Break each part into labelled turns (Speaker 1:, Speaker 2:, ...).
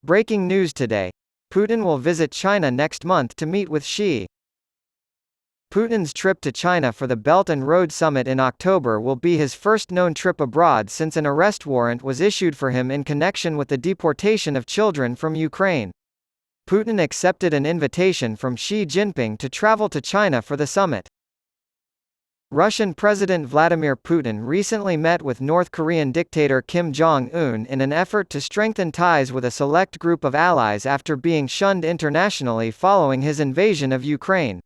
Speaker 1: Breaking news today. Putin will visit China next month to meet with Xi. Putin's trip to China for the Belt and Road Summit in October will be his first known trip abroad since an arrest warrant was issued for him in connection with the deportation of children from Ukraine. Putin accepted an invitation from Xi Jinping to travel to China for the summit. Russian President Vladimir Putin recently met with North Korean dictator Kim Jong-un in an effort to strengthen ties with a select group of allies after being shunned internationally following his invasion of Ukraine.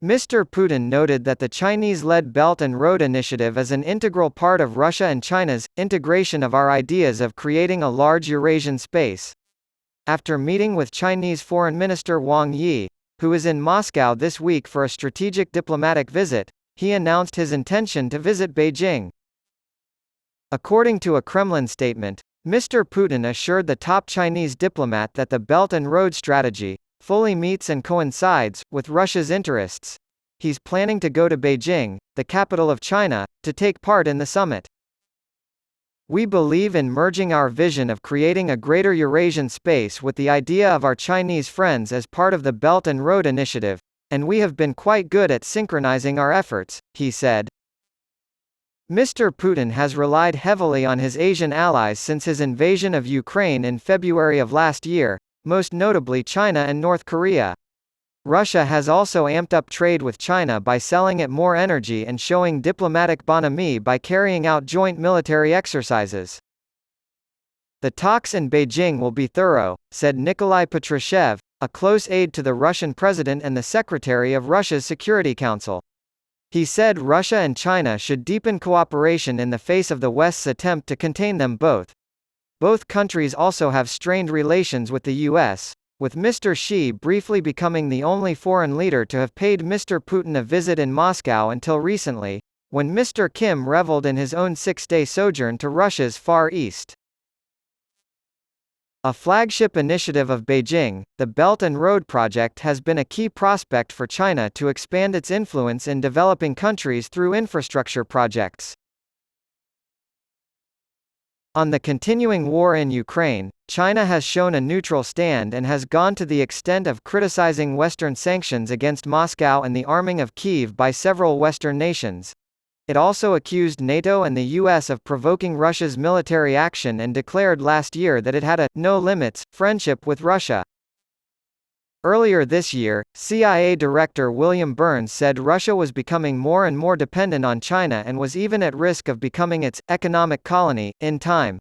Speaker 1: Mr. Putin noted that the Chinese-led Belt and Road Initiative is an integral part of Russia and China's integration of our ideas of creating a large Eurasian space. After meeting with Chinese Foreign Minister Wang Yi, who is in Moscow this week for a strategic diplomatic visit, he announced his intention to visit Beijing. According to a Kremlin statement, Mr. Putin assured the top Chinese diplomat that the Belt and Road strategy fully meets and coincides with Russia's interests. He's planning to go to Beijing, the capital of China, to take part in the summit. We believe in merging our vision of creating a greater Eurasian space with the idea of our Chinese friends as part of the Belt and Road Initiative, and we have been quite good at synchronizing our efforts, he said. Mr. Putin has relied heavily on his Asian allies since his invasion of Ukraine in February of last year, most notably China and North Korea. Russia has also amped up trade with China by selling it more energy and showing diplomatic bonhomie by carrying out joint military exercises. The talks in Beijing will be thorough, said Nikolai Patrushev, a close aide to the Russian president and the secretary of Russia's Security Council. He said Russia and China should deepen cooperation in the face of the West's attempt to contain them both. Both countries also have strained relations with the U.S., with Mr. Xi briefly becoming the only foreign leader to have paid Mr. Putin a visit in Moscow until recently, when Mr. Kim reveled in his own six-day sojourn to Russia's Far East. A flagship initiative of Beijing, the Belt and Road Project has been a key prospect for China to expand its influence in developing countries through infrastructure projects. On the continuing war in Ukraine, China has shown a neutral stand and has gone to the extent of criticizing Western sanctions against Moscow and the arming of Kyiv by several Western nations. It also accused NATO and the US of provoking Russia's military action and declared last year that it had a no-limits friendship with Russia. Earlier this year, CIA Director William Burns said Russia was becoming more and more dependent on China and was even at risk of becoming its economic colony in time.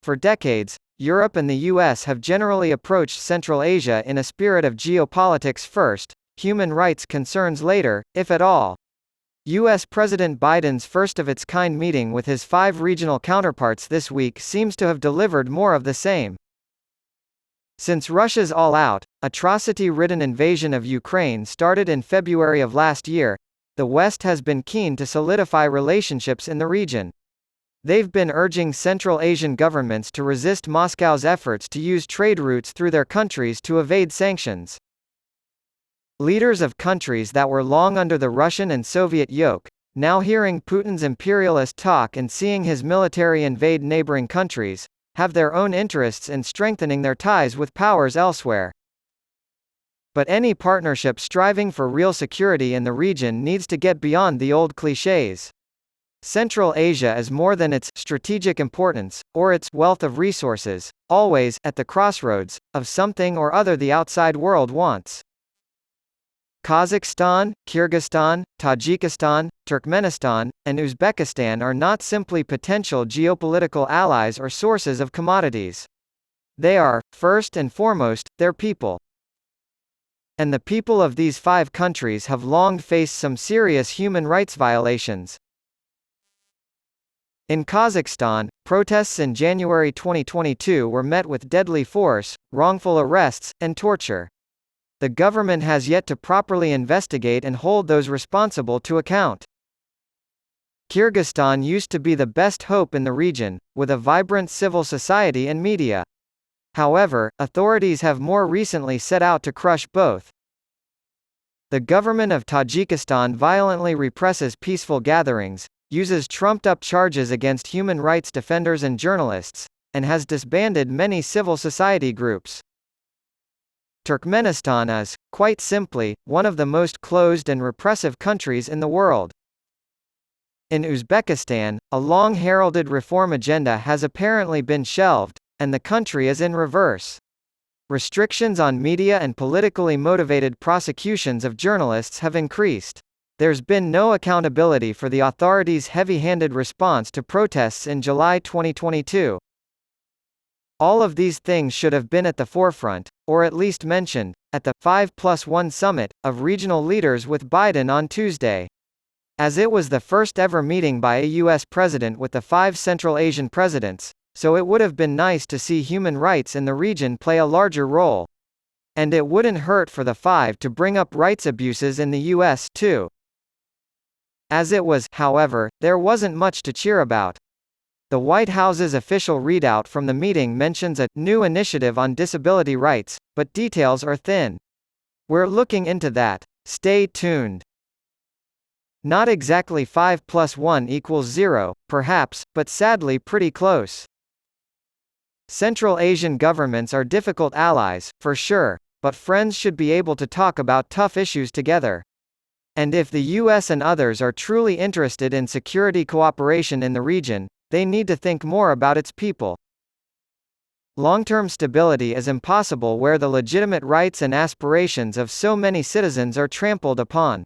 Speaker 1: For decades, Europe and the US have generally approached Central Asia in a spirit of geopolitics first, human rights concerns later, if at all. US President Biden's first-of-its-kind meeting with his 5 regional counterparts this week seems to have delivered more of the same. Since Russia's all-out, atrocity-ridden invasion of Ukraine started in February of last year, the West has been keen to solidify relationships in the region. They've been urging Central Asian governments to resist Moscow's efforts to use trade routes through their countries to evade sanctions. Leaders of countries that were long under the Russian and Soviet yoke, now hearing Putin's imperialist talk and seeing his military invade neighboring countries, have their own interests in strengthening their ties with powers elsewhere. But any partnership striving for real security in the region needs to get beyond the old clichés. Central Asia is more than its strategic importance, or its wealth of resources, always at the crossroads of something or other the outside world wants. Kazakhstan, Kyrgyzstan, Tajikistan, Turkmenistan, and Uzbekistan are not simply potential geopolitical allies or sources of commodities. They are, first and foremost, their people. And the people of these 5 countries have long faced some serious human rights violations. In Kazakhstan, protests in January 2022 were met with deadly force, wrongful arrests, and torture. The government has yet to properly investigate and hold those responsible to account. Kyrgyzstan used to be the best hope in the region, with a vibrant civil society and media. However, authorities have more recently set out to crush both. The government of Tajikistan violently represses peaceful gatherings, uses trumped-up charges against human rights defenders and journalists, and has disbanded many civil society groups. Turkmenistan is, quite simply, one of the most closed and repressive countries in the world. In Uzbekistan, a long-heralded reform agenda has apparently been shelved, and the country is in reverse. Restrictions on media and politically motivated prosecutions of journalists have increased. There's been no accountability for the authorities' heavy-handed response to protests in July 2022. All of these things should have been at the forefront, or at least mentioned, at the 5+1 summit of regional leaders with Biden on Tuesday. As it was the first ever meeting by a U.S. president with the 5 Central Asian presidents, so it would have been nice to see human rights in the region play a larger role. And it wouldn't hurt for the 5 to bring up rights abuses in the U.S. too. As it was, however, there wasn't much to cheer about. The White House's official readout from the meeting mentions a new initiative on disability rights, but details are thin. We're looking into that. Stay tuned. Not exactly 5+1 equals 0, perhaps, but sadly pretty close. Central Asian governments are difficult allies, for sure, but friends should be able to talk about tough issues together. And if the US and others are truly interested in security cooperation in the region, they need to think more about its people. Long-term stability is impossible where the legitimate rights and aspirations of so many citizens are trampled upon.